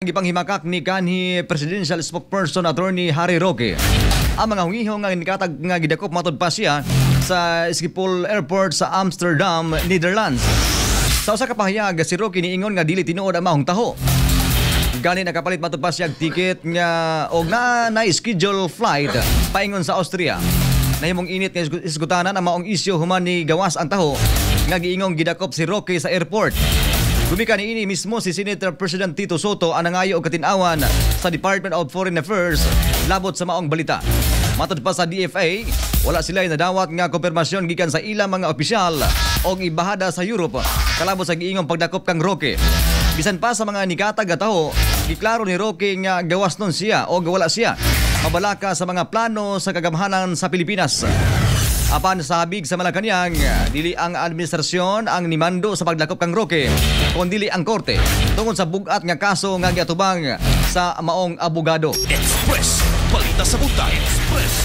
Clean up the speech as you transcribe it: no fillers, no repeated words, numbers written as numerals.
Gipanghimakak ni kanhi Presidential Spokesperson Attorney Harry Roque ang mga hungihong nga nikatag nga gidakop matud pa siya sa Schiphol Airport sa Amsterdam, Netherlands. Sa usa ka pahayag, si Roque niingon nga dili tinuod ang mahong taho. Gani nakapalit matud pa siya ticket nga og na schedule flight paingon sa Austria. Nahimong init nga isgutanan ang maong isyu human ni gawas ang taho nga giingong gidakop si Roque sa airport. Gumika ni ini mismo si Senator President Tito Soto ang nangayo og katinawan sa Department of Foreign Affairs labot sa maong balita. Matod pa sa DFA, wala sila nadawat nga konfirmasyon gikan sa ilang mga opisyal o ibahada sa Europe kalabot sa giingong pagdakop kang Roque. Bisan pa sa mga nikatag nga taho, giklaro ni Roque nga gawas nun siya o gawala siya mabalaka sa mga plano sa kagamhanan sa Pilipinas. Apan sa habig sa Malacañang, dili ang administrasyon ang nimando sa pagdakop kang Roque, kundi ang korte tungod sa bugat nga kaso nga giatubang sa maong abogado. Express, balita sa buta, Express.